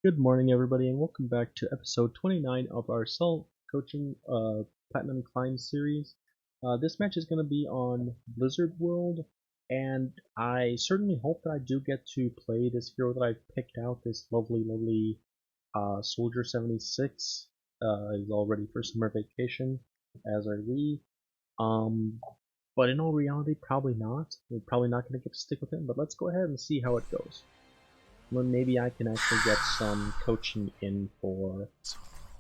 Good morning, everybody, and welcome back to episode 29 of our Self Coaching Platinum Climb series. This match is going to be on Blizzard World, and I certainly hope that I do get to play this hero that I've picked out, this lovely Soldier 76. He's all ready for summer vacation, as are we. Um, but in all reality, probably not. We're probably not going to get to stick with him, but let's go ahead and see how it goes. Well, maybe I can actually get some coaching in for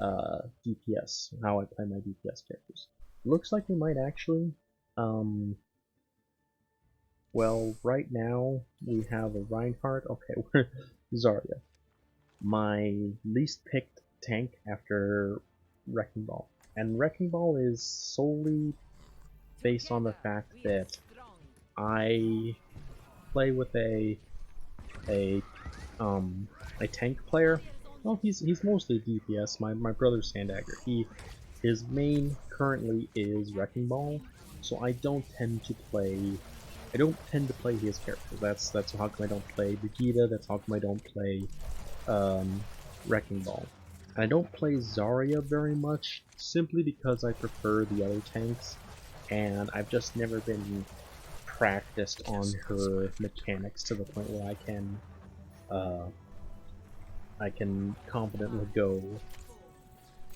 DPS, how I play my DPS characters. Looks like we might actually. Um, well, right now we have a Reinhardt. Okay, we're Zarya. My least picked tank after Wrecking Ball. And Wrecking Ball is solely based on the fact that I play with a um, a tank player. Well, he's mostly DPS. My brother Sandagger. His main currently is Wrecking Ball, so I don't tend to play. I don't tend to play his character. That's how come I don't play Vegeta. That's how come I don't play um, Wrecking Ball. And I don't play Zarya very much, simply because I prefer the other tanks, and I've just never been practiced on her mechanics to the point where uh, I can confidently go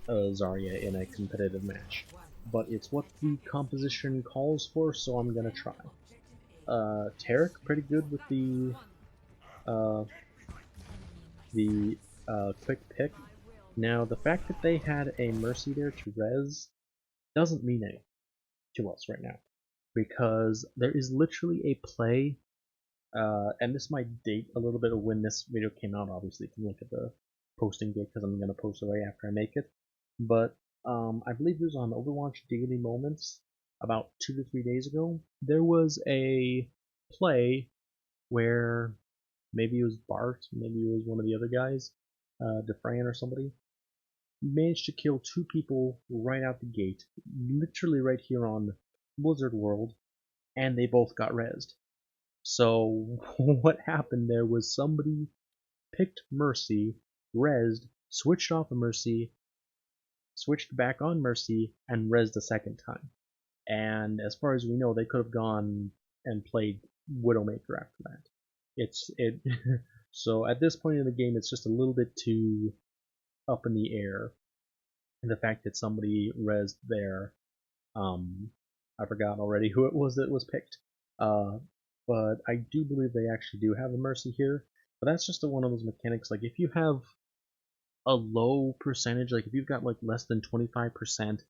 Zarya in a competitive match. But it's what the composition calls for, so I'm gonna try. Tarek, pretty good with uh, the quick pick. Now, the fact that they had a Mercy there to res doesn't mean anything to us right now, because there is literally a play, and this might date a little bit of when this video came out, obviously, if you look at the posting date, because I'm going to post it right after I make it. But I believe it was on Overwatch Daily Moments about 2 to 3 days ago. There was a play where maybe it was Bart, maybe it was one of the other guys, Defran or somebody, managed to kill two people right out the gate, literally right here on Blizzard World, and they both got rezzed. So what happened there was somebody picked Mercy, rezzed, switched off of Mercy, switched back on Mercy, and rezzed a second time. And as far as we know, they could have gone and played Widowmaker after that. It so at this point in the game, it's just a little bit too up in the air. And the fact that somebody rezzed there, I forgot already who it was that was picked. Uh, but I do believe they actually do have a mercy here. But that's just one of those mechanics. Like if you have a low percentage, like if you've got like less than 25%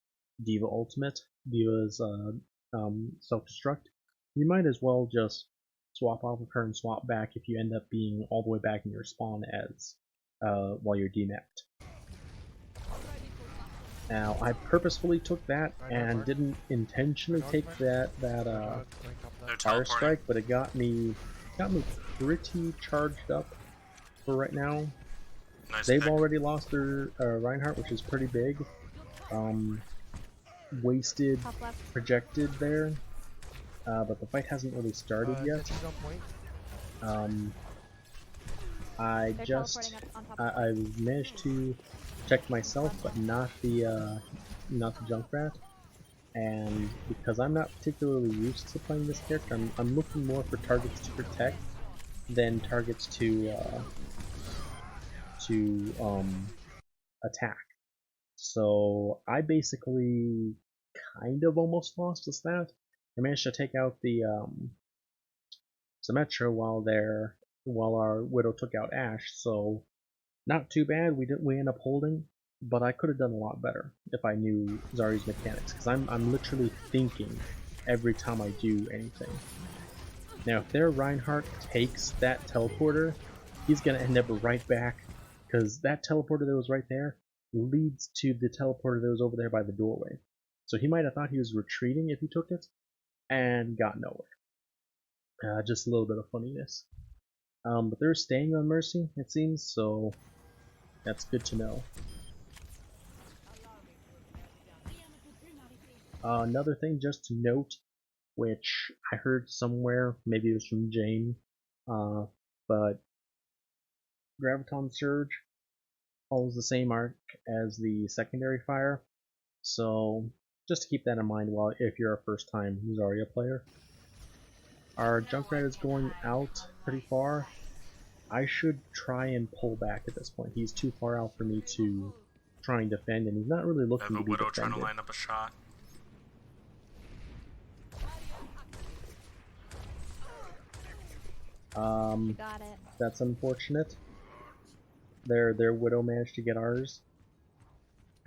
Diva Ultimate, Diva's self-destruct, you might as well just swap off of her and swap back if you end up being all the way back in your spawn as while you're demapped. Now, I purposefully took that and didn't intentionally take that fire strike, but it got me pretty charged up for right now. Nice They've pick. already lost their Reinhardt, which is pretty big. Um, Wasted Top left. projected there, but the fight hasn't really started yet. Sentry's on point. Um, I They're just teleporting up on top I, of I managed to protect myself, but not the Junkrat. And because I'm not particularly used to playing this character, I'm looking more for targets to protect than targets to attack. So I basically kind of almost lost this that. I managed to take out the Symmetra while our Widow took out Ashe, so not too bad. We end up holding, but I could have done a lot better if I knew Zarya's mechanics, because I'm literally thinking every time I do anything. Now, if their Reinhardt takes that teleporter, he's gonna end up right back, because that teleporter that was right there leads to the teleporter that was over there by the doorway. So he might have thought he was retreating if he took it, and got nowhere. Just a little bit of funniness. But they're staying on Mercy, it seems, so that's good to know. Another thing just to note, which I heard somewhere, maybe it was from Jane, but Graviton Surge follows the same arc as the secondary fire, so just to keep that in mind while if you're a first time Zarya player. Our Junkrat is going out pretty far. I should try and pull back at this point. He's too far out for me to try and defend, and he's not really I have looking a to be Widow trying to defended. line up a shot. Got it. That's unfortunate. Their Widow managed to get ours.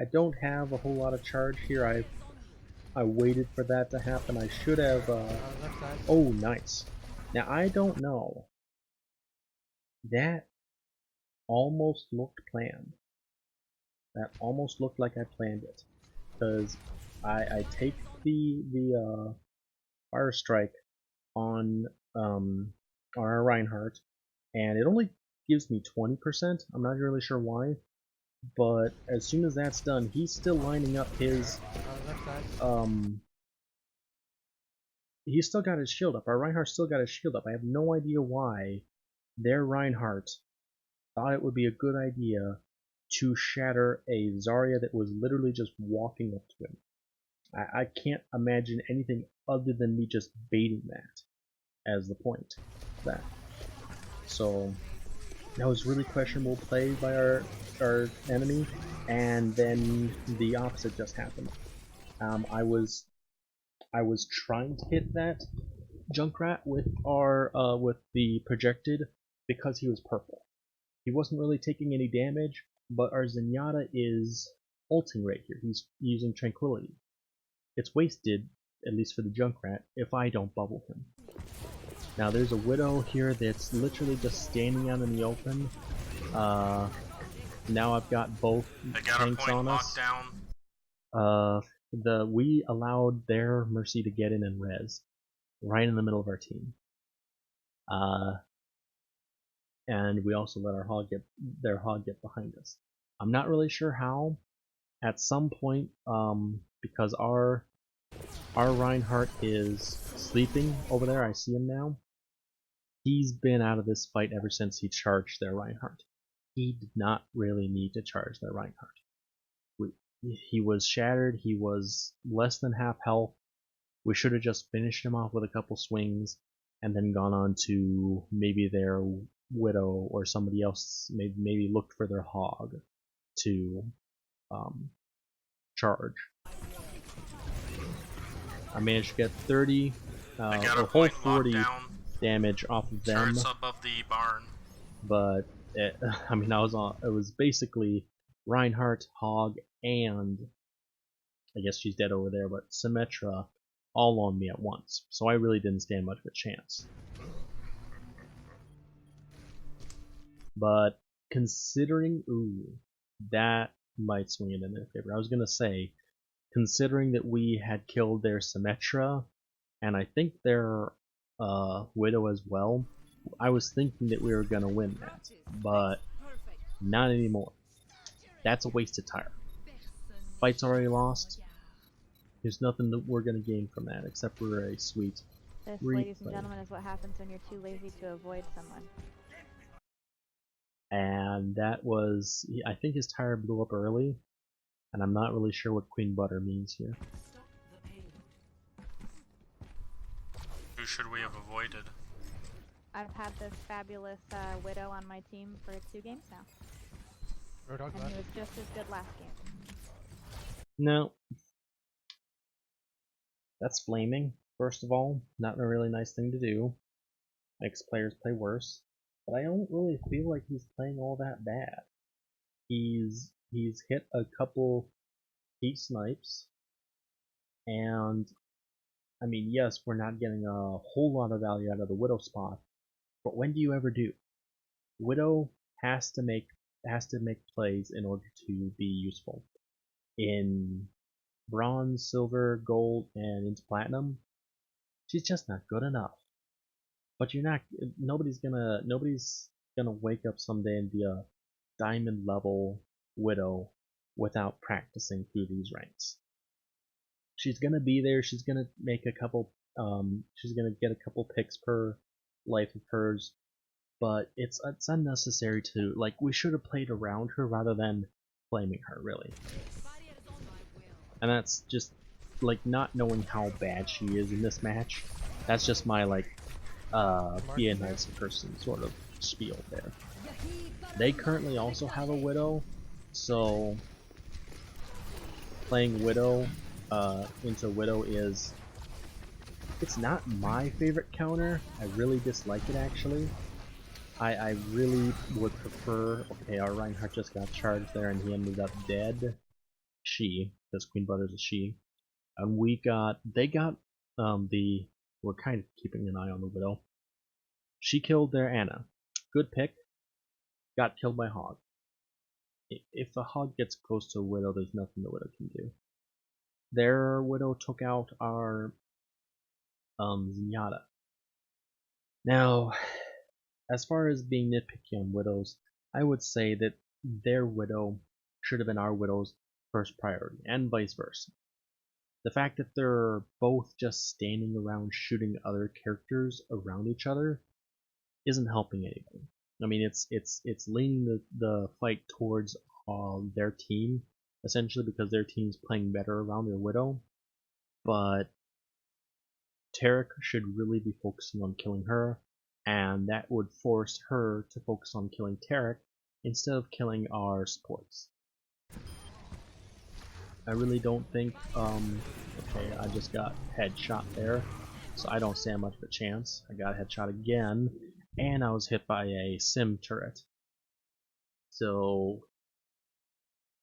I don't have a whole lot of charge here. I waited for that to happen. I should have. Oh, nice. Now I don't know. That almost looked planned. That almost looked like I planned it, because I take the fire strike on our Reinhardt, and it only gives me 20%. I'm not really sure why, but as soon as that's done, he's still lining up his he's still got his shield up. Our Reinhardt still got his shield up. I have no idea why their Reinhardt thought it would be a good idea to shatter a Zarya that was literally just walking up to him. I can't imagine anything other than me just baiting that as the point. That. So that was really questionable play by our enemy, and then the opposite just happened. I was trying to hit that Junkrat with with the projected because he was purple. He wasn't really taking any damage, but our Zenyatta is ulting right here. He's using Tranquility. It's wasted, at least for the Junkrat, if I don't bubble him. Now there's a Widow here that's literally just standing out in the open. Now I've got both tanks on us. We allowed their Mercy to get in and res right in the middle of our team. And we also let their hog get behind us. I'm not really sure how. At some point, because our Reinhardt is sleeping over there, I see him now. He's been out of this fight ever since he charged their Reinhardt. He did not really need to charge their Reinhardt. He was shattered, he was less than half health. We should have just finished him off with a couple swings and then gone on to maybe their Widow or somebody else, maybe looked for their hog to charge. I managed to get 30, a whole 40 damage off of them. Turrets above the barn. But it, I mean, it was basically Reinhardt, Hog, and I guess she's dead over there, but Symmetra all on me at once. So I really didn't stand much of a chance. But considering, that might swing it in their favor. I was gonna say, considering that we had killed their Symmetra, and I think their Widow as well, I was thinking that we were gonna win that, but not anymore. That's a wasted tire. Fight's already lost. There's nothing that we're gonna gain from that except for a sweet This, replay. ladies and gentlemen, is what happens when you're too lazy to avoid someone. And that was, I think his tire blew up early, and I'm not really sure what Queen Butter means here. Who should we have avoided? I've had this fabulous Widow on my team for 2 games now. And he was just as good last game. No. That's flaming, first of all. Not a really nice thing to do. Makes players play worse. But I don't really feel like he's playing all that bad. He's hit a couple heat snipes, and I mean, yes, we're not getting a whole lot of value out of the Widow spot, but when do you ever do? Widow has to make plays in order to be useful. In bronze, silver, gold, and into platinum, she's just not good enough. But nobody's gonna wake up someday and be a diamond level Widow without practicing through these ranks. She's gonna be there, she's gonna make a couple she's gonna get a couple picks per life of hers, but it's unnecessary to, like, we should have played around her rather than flaming her, really. And that's just, like, not knowing how bad she is in this match. That's just my, like, be a nice person sort of spiel there. They currently also have a Widow, so playing Widow into Widow is, it's not my favorite counter. I really dislike it, actually. I really would prefer, okay, our Reinhardt just got charged there and he ended up dead. She, because Queen Butter's a she. And they got, we're kind of keeping an eye on the Widow. She killed their Ana. Good pick. Got killed by Hog. If the Hog gets close to a Widow, there's nothing the Widow can do. Their Widow took out our Zenyatta. Now, as far as being nitpicky on Widows, I would say that their Widow should have been our Widow's first priority, and vice versa. The fact that they're both just standing around shooting other characters around each other isn't helping anything. I mean, it's leaning the fight towards their team, essentially because their team's playing better around their Widow, but Taric should really be focusing on killing her, and that would force her to focus on killing Taric instead of killing our supports. I really don't think, okay, I just got headshot there, so I don't stand much of a chance. I got headshot again, and I was hit by a sim turret. So,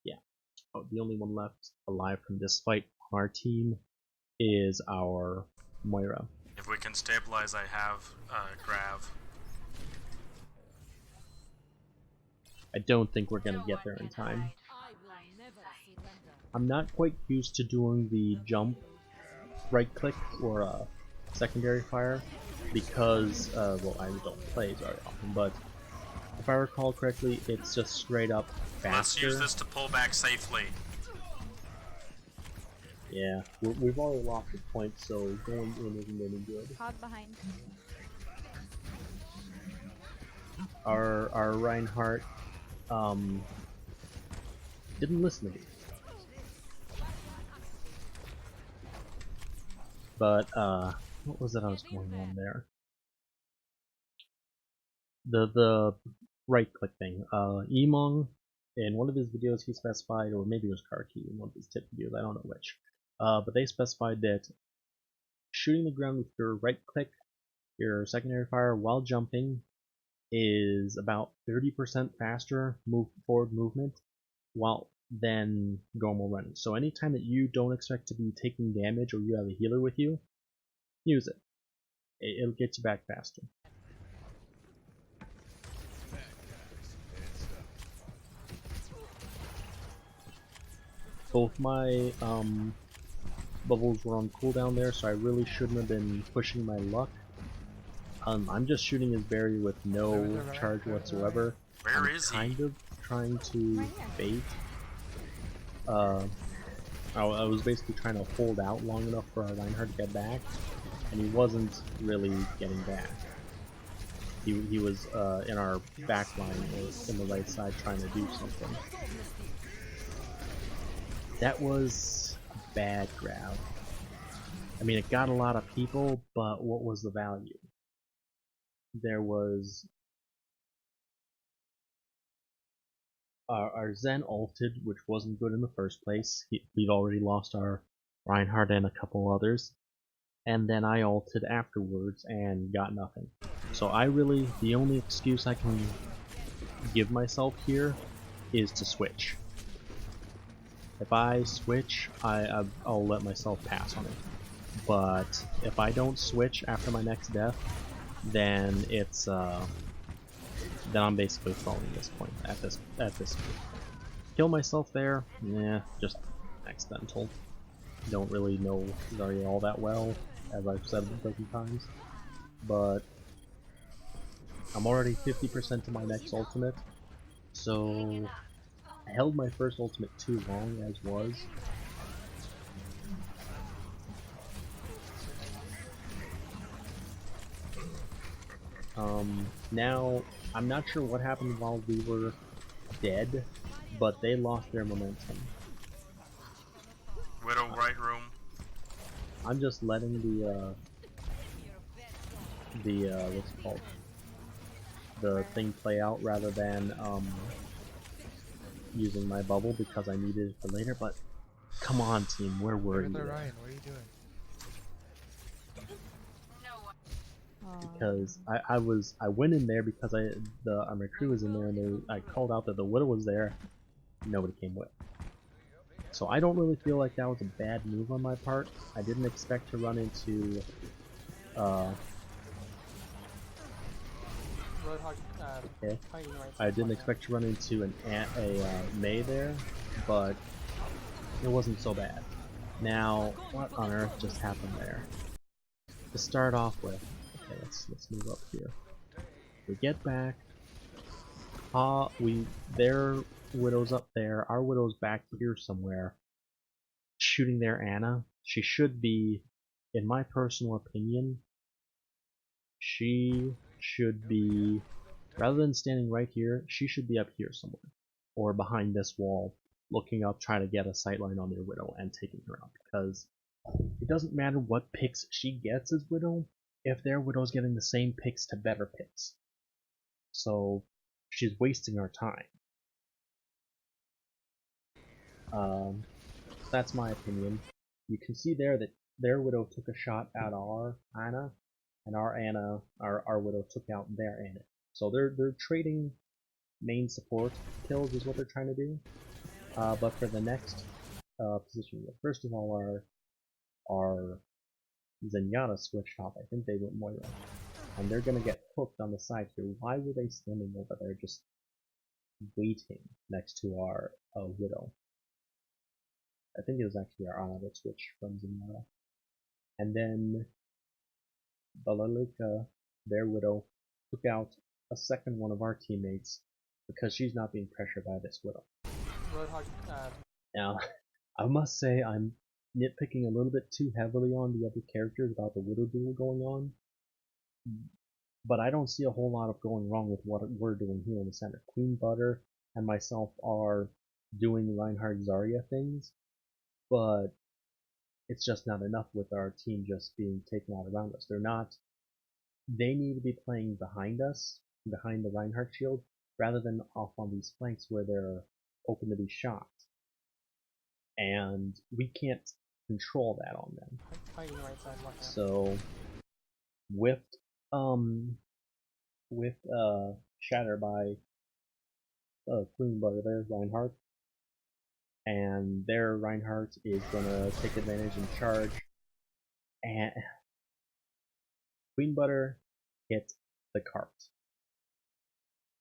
yeah. Oh, the only one left alive from this fight on our team is our Moira. If we can stabilize, I have Grav. I don't think we're gonna get there in time. I'm not quite used to doing the jump right click or secondary fire because, well, I don't play very often, but if I recall correctly, it's just straight up faster. Let's use this to pull back safely. Yeah, we've already lost the point, so going in isn't any good. Hog behind. Our Reinhardt didn't listen to me. But what was it I was going on there? The right click thing. Emong, in one of his videos he specified, or maybe it was Karki in one of his tip videos, I don't know which. But they specified that shooting the ground with your right click, your secondary fire while jumping, is about 30% faster forward movement than normal running. So anytime that you don't expect to be taking damage or you have a healer with you, use it. It'll get you back faster. Both my bubbles were on cooldown there, so I really shouldn't have been pushing my luck. I'm just shooting his berry with no charge whatsoever. Where is he? Kind of trying to bait. I was basically trying to hold out long enough for our Reinhardt to get back, and he wasn't really getting back. He was in our back line, in the right side, trying to do something. That was a bad grab. I mean, it got a lot of people, but what was the value? There was our Zen ulted, which wasn't good in the first place. We've already lost our Reinhardt and a couple others. And then I ulted afterwards and got nothing. So the only excuse I can give myself here is to switch. If I switch, I'll let myself pass on it. But if I don't switch after my next death, then it's then I'm basically throwing this point at this point. Kill myself there, yeah, just accidental. Don't really know Zarya all that well, as I've said a dozen times, but I'm already 50% to my next ultimate, so I held my first ultimate too long as was. Now, I'm not sure what happened while we were dead, but they lost their momentum. Widow right room. I'm just letting what's it called? The thing play out rather than, using my bubble because I needed it for later, but come on team, where were you? Ryan, what are you doing? Because I went in there because my crew was in there and I called out that the widow was there. Nobody came with. So I don't really feel like that was a bad move on my part. I didn't expect to run into okay. I didn't expect to run into a Mei there, but it wasn't so bad. Now, what on earth just happened there? To start off with, okay, let's move up here. We get back. Their widow's up there. Our widow's back here somewhere, shooting their Ana. She should be, in my personal opinion, she should be, rather than standing right here, she should be up here somewhere, or behind this wall, looking up, trying to get a sightline on their widow and taking her out. Because it doesn't matter what picks she gets as widow, if their widow's getting the same picks to better picks. So she's wasting our time. That's my opinion. You can see there that their widow took a shot at our Ana, and our widow took out their Ana. So they're trading main support kills is what they're trying to do. But for the next position, first of all, our Zenyatta switched off. I think they went Moira, and they're gonna get hooked on the side here. Why were they standing over there just waiting next to our widow? I think it was actually our Ana that switched from Zenyatta. And then Balalika, their widow, took out a second one of our teammates because she's not being pressured by this widow. Now, I must say I'm nitpicking a little bit too heavily on the other characters about the widow duel going on, but I don't see a whole lot of going wrong with what we're doing here in the center. Queen Butter and myself are doing Reinhardt Zarya things, but it's just not enough with our team just being taken out around us. They need to be playing behind us, behind the Reinhardt shield, rather than off on these flanks where they're open to be shot. And we can't control that on them. So with Shatter by Queen Butter, there's Reinhardt, and their Reinhardt is gonna take advantage and charge, and Queen Butter hit the cart.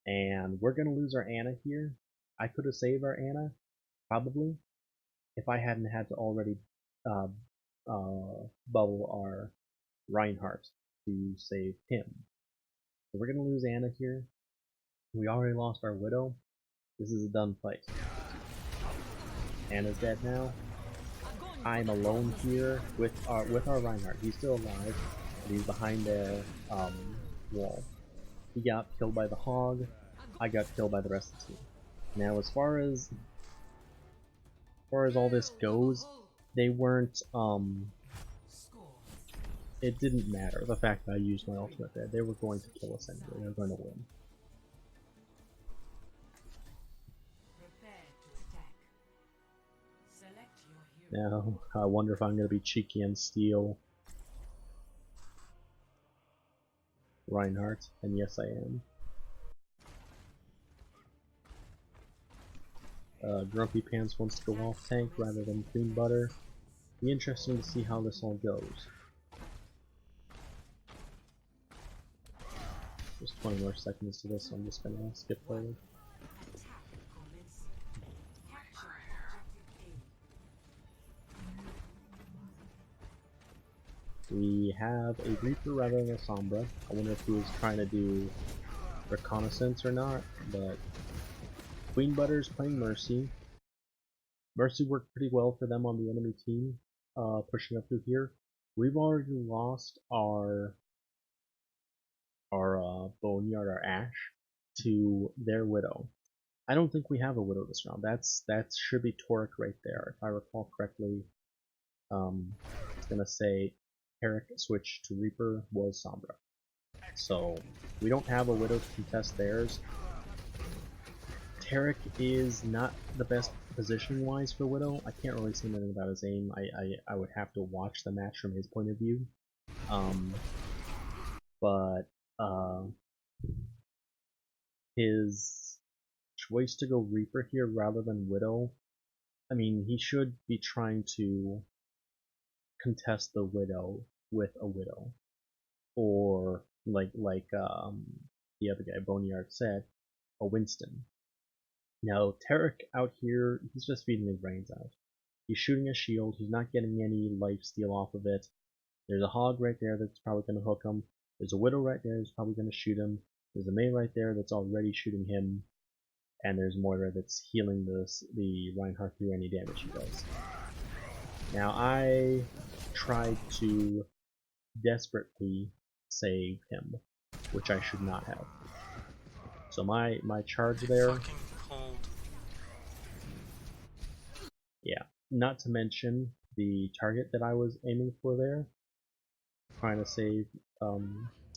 And we're gonna lose our Ana here. I could have saved our Ana, probably, if I hadn't had to already bubble our Reinhardt to save him. So we're gonna lose Ana here. We already lost our Widow. This is a done fight. Ana's dead now. I'm alone here with our Reinhardt. He's still alive, but he's behind their wall. He got killed by the hog. I got killed by the rest of the team. Now, as far as all this goes, they weren't it didn't matter the fact that I used my ultimate there. They were going to kill us anyway. They were going to win. Now, I wonder if I'm going to be cheeky and steal Reinhardt, and yes I am. Grumpy Pants wants to go off tank rather than Queen Butter. Be interesting to see how this all goes. There's 20 more seconds to this, so I'm just gonna skip forward. We have a Reaper rather than a Sombra. I wonder if he was trying to do reconnaissance or not, but Queen Butter's playing Mercy. Mercy worked pretty well for them on the enemy team, pushing up through here. We've already lost our our Boneyard, our Ashe, to their Widow. I don't think we have a Widow this round. That should be Torek right there, if I recall correctly. It's gonna say Tarek switched to Reaper was Sombra. So we don't have a Widow to contest theirs. Tarek is not the best position-wise for Widow. I can't really say anything about his aim. I would have to watch the match from his point of view. But his choice to go Reaper here rather than Widow, I mean, he should be trying to contest the Widow with a Widow. Or, like the other guy, Boneyard, said, a Winston. Now, Tarek out here, he's just feeding his brains out. He's shooting a shield, he's not getting any lifesteal off of it. There's a Hog right there that's probably going to hook him. There's a Widow right there that's probably going to shoot him. There's a Mei right there that's already shooting him. And there's Moira that's healing the Reinhardt through any damage he does. Now, I tried to desperately save him, which I should not have. So my charge there... Yeah, not to mention the target that I was aiming for there. Trying to save,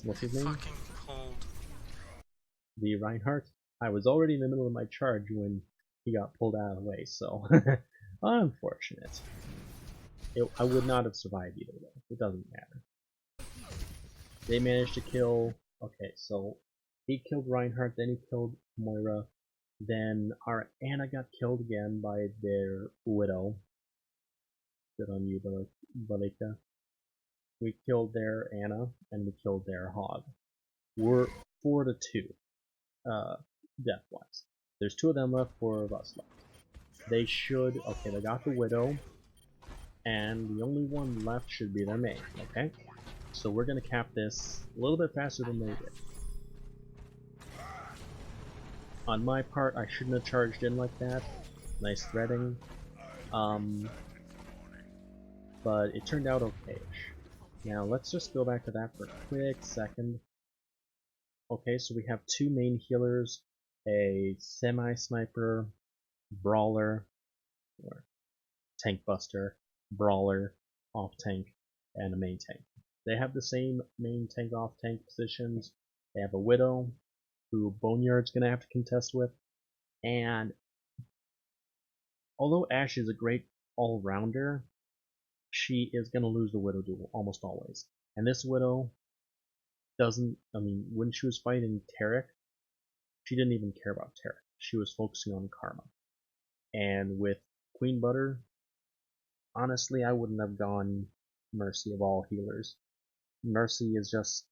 what's his name? The Reinhardt. I was already in the middle of my charge when he got pulled out of the way, so unfortunate. I would not have survived either way. It doesn't matter. They managed to kill... Okay, so he killed Reinhardt, then he killed Moira, then our Ana got killed again by their Widow. Good on you, Valika. We killed their Ana, and we killed their Hog. We're 4-2, death-wise. There's 2 of them left, 4 of us left. They should... Okay, they got the Widow, and the only one left should be their main, okay? So we're gonna cap this a little bit faster than they did. On my part, I shouldn't have charged in like that. Nice threading. But it turned out okay-ish. Now let's just go back to that for a quick second. Okay, so we have 2 main healers, a semi-sniper, brawler, or tank buster, brawler, off tank, and a main tank. They have the same main tank off tank positions. They have a Widow, who Boneyard's gonna have to contest with, and although Ashe is a great all-rounder, she is gonna lose the Widow duel almost always. And this Widow doesn't, I mean, when she was fighting Tarek, she didn't even care about Tarek. She was focusing on Karma. And with Queen Butter, honestly, I wouldn't have gone Mercy of all healers. Mercy is just,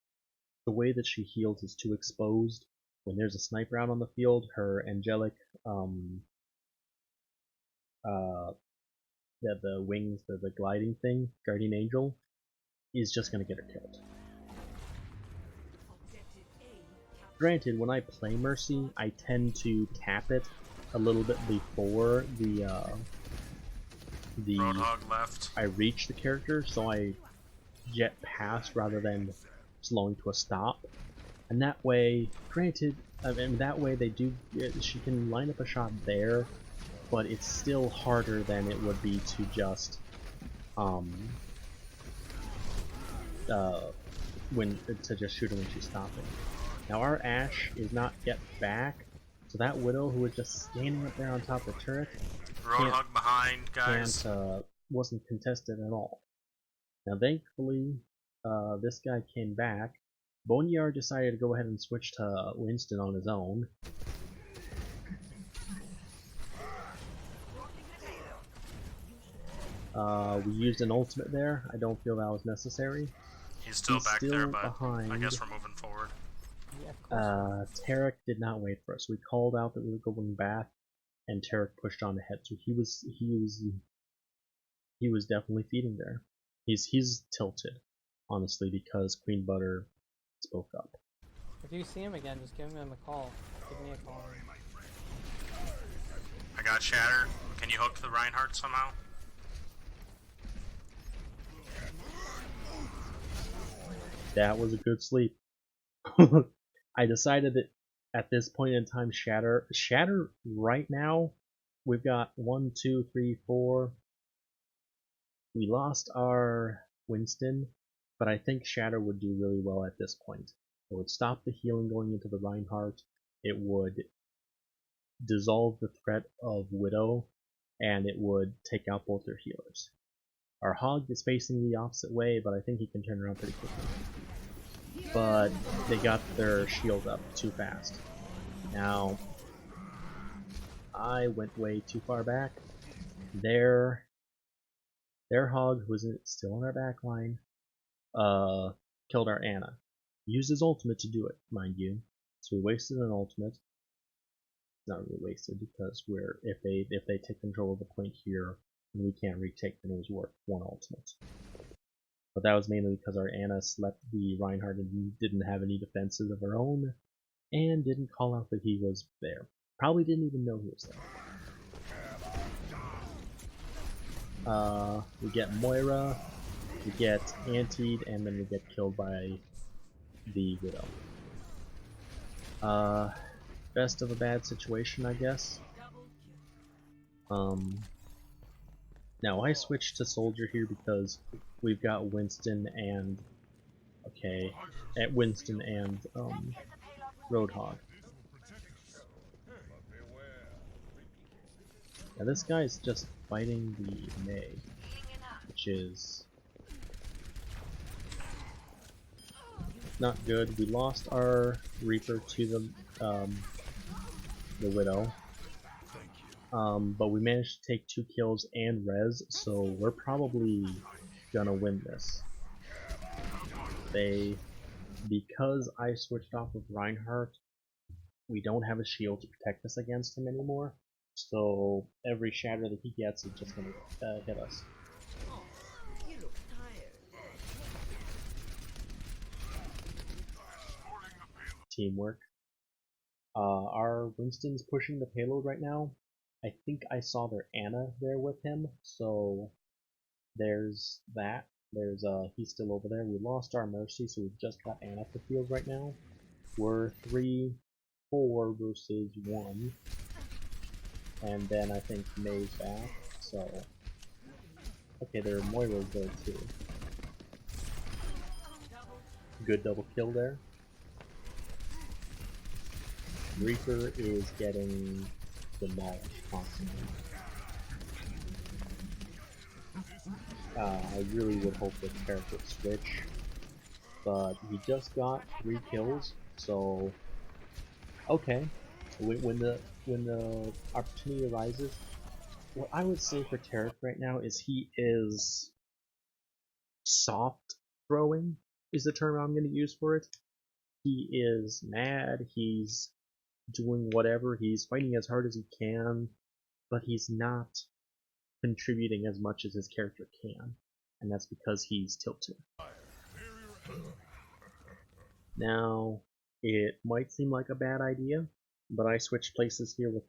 the way that she heals is too exposed. When there's a sniper out on the field, her angelic, the wings, the gliding thing, Guardian Angel, is just gonna get her killed. Granted, when I play Mercy, I tend to tap it a little bit before the Roadhog left. I reach the character, so I jet past rather than slowing to a stop. And that way, granted, and that way they do, she can line up a shot there, but it's still harder than it would be to just, to just shoot her when she's stopping. Now our Ashe is not yet back, so that Widow who was just standing up there on top of the turret Roadhog behind, guys. wasn't contested at all. Now thankfully, this guy came back. Boneyard decided to go ahead and switch to Winston on his own. We used an ultimate there. I don't feel that was necessary. He's still back there, but behind. I guess we're moving forward. Tarek did not wait for us. We called out that we were going back, and Tarek pushed on ahead. So he was definitely feeding there. He's tilted, honestly, because Queen Butter spoke up. If you see him again, just give him a call. Give me a call. I got Shatter. Can you hook the Reinhardt somehow? That was a good sleep. I decided that at this point in time, Shatter right now, we've got 1, 2, 3, 4. We lost our Winston, but I think Shatter would do really well at this point. It would stop the healing going into the Reinhardt. It would dissolve the threat of Widow, and it would take out both their healers. Our Hog is facing the opposite way, but I think he can turn around pretty quickly. But they got their shield up too fast. Now, I went way too far back. Their Hog, who was still in our back line, killed our Ana. Used his ultimate to do it, mind you. So we wasted an ultimate. Not really wasted because if they take control of the point here and we can't retake, then it was worth one ultimate. But that was mainly because our Ana slept the Reinhardt and didn't have any defenses of her own, and didn't call out that he was there. Probably didn't even know he was there. We get Moira, we get antied, and then we get killed by the Widow. Best of a bad situation, I guess. Now I switched to Soldier here because we've got Winston and Roadhog. Now this guy's just fighting the Mei, which is not good. We lost our Reaper to the Widow, but we managed to take 2 kills and res, so we're probably gonna win this. Because I switched off of Reinhardt, we don't have a shield to protect us against him anymore, so every shatter that he gets is just gonna hit us. Teamwork. Our Winston's pushing the payload right now. I think I saw their Ana there with him, so there's that. He's still over there. We lost our Mercy, so we've just got Ana to field right now. We're 3-4 versus 1. And then I think May's back, so... Okay, their Moira's there too. Good double kill there. Reaper is getting demolished constantly. I really would hope that Carrot would switch, but he just got 3 kills, so okay. When the opportunity arises, what I would say for Tarek right now is he is soft throwing is the term I'm going to use for it. He is mad, he's doing whatever, he's fighting as hard as he can, but he's not contributing as much as his character can, and that's because he's tilted. Now, it might seem like a bad idea, but I switched places here with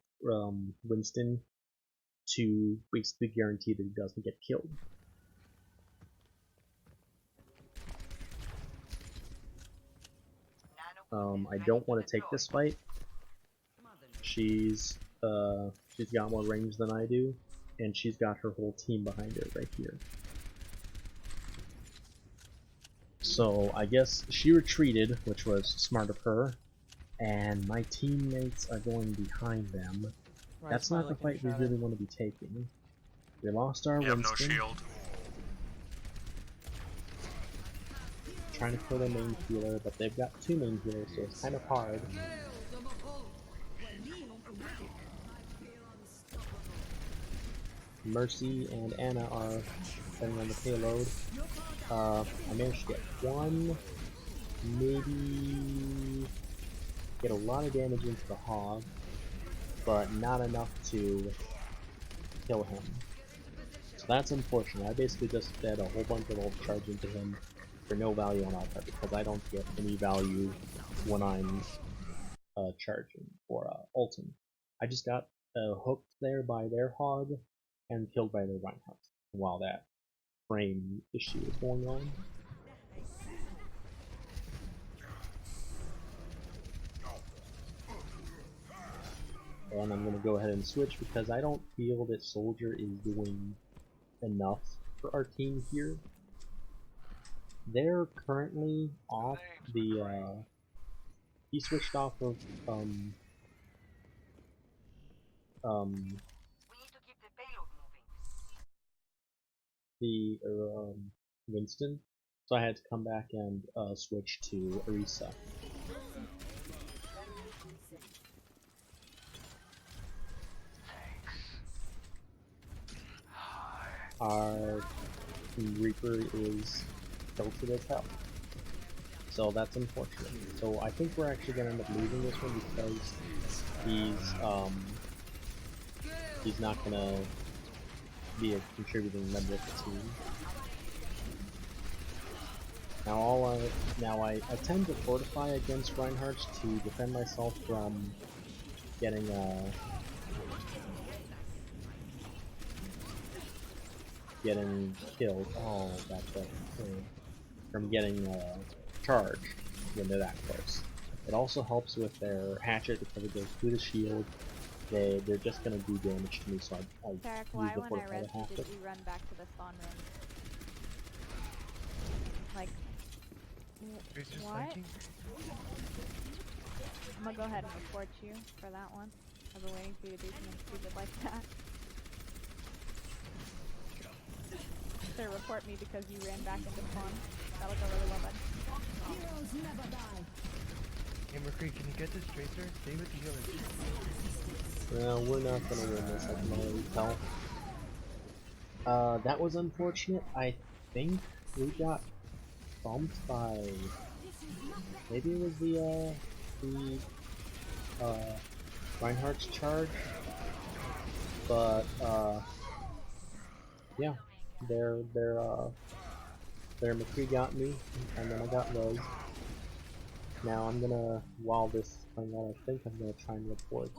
Winston to basically guarantee that he doesn't get killed. I don't want to take this fight. She's got more range than I do, and she's got her whole team behind her right here. So I guess she retreated, which was smart of her, and my teammates are going behind them. Right, that's not the fight we really want to be taking. We lost our Winston. Have no shield. Trying to kill their main healer, but they've got 2 main healers, so it's kind of hard. Mercy and Ana are depending on the payload. I managed to get 1, maybe get a lot of damage into the Hog, but not enough to kill him. So that's unfortunate. I basically just fed a whole bunch of ult charge into him for no value on my part, because I don't get any value when I'm charging or ulting. I just got hooked there by their Hog and killed by their Reinhardt while that frame issue is going on. and I'm going to go ahead and switch because I don't feel that Soldier is doing enough for our team here. They're currently off the, he switched off of, the, Winston, so I had to come back and, switch to Orisa. Our Reaper is tilted as hell, so that's unfortunate. So I think we're actually gonna end up losing this one because he's not gonna be a contributing member of the team. Now I tend to fortify against Reinhardt's to defend myself from getting killed. Oh, that's it. From getting charged when they're that close. It also helps with their hatchet because it goes through the shield. They're just gonna do damage to me, so I Tarek, use why the when I fortify to rescued half did it. you run back to the spawn room? Like, what? I'm gonna go ahead and report you for that one. I've been waiting for you to do something stupid like that. To report me because you ran back into spawn. That'll go really well then. Heroes never die. Hey McCree, can you get this tracer? Stay with the healers. Well, we're not gonna win this, I can already tell. That was unfortunate. I think we got bumped by... maybe it was the Reinhardt's charge? But, yeah. Their McCree got me, and then I got Rose. Now I'm gonna, while this is playing out, I think I'm gonna try and report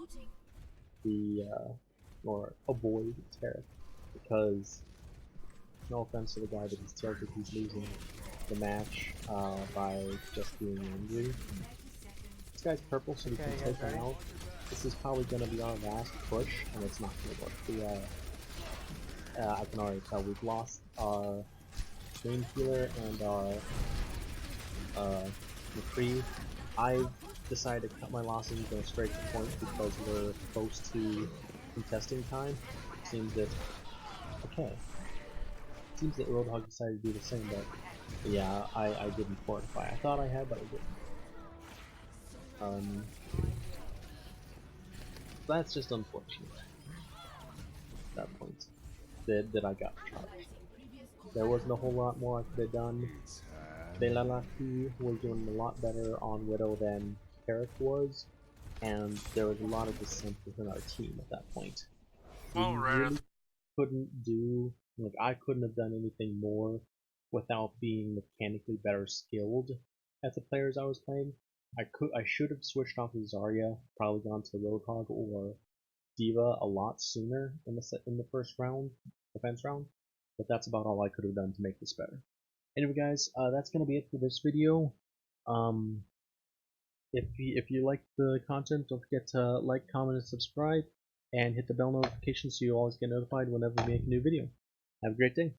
the, or avoid Tarek, because no offense to the guy that he's tilted, he's losing the match by just being angry. This guy's purple, so we can take him out. This is probably gonna be our last push, and it's not gonna work. I can already tell we've lost our main healer and our McCree. I've decided to cut my losses and go straight to point because we're close to contesting time. Seems that Seems that Roadhog decided to do the same, but yeah, I didn't fortify. I thought I had, but I didn't. That's just unfortunate. At that point, that I got charged. There wasn't a whole lot more I could have done. Belalaki was doing a lot better on Widow than Tarek was, and there was a lot of dissent within our team at that point. We really couldn't do, like, I couldn't have done anything more without being mechanically better skilled at the players I was playing. I should have switched off of Zarya, probably gone to Roadhog or Diva a lot sooner in the first round, defense round, but that's about all I could have done to make this better. Anyway, guys, that's gonna be it for this video. If you like the content, don't forget to like, comment, and subscribe, and hit the bell notification so you always get notified whenever we make a new video. Have a great day.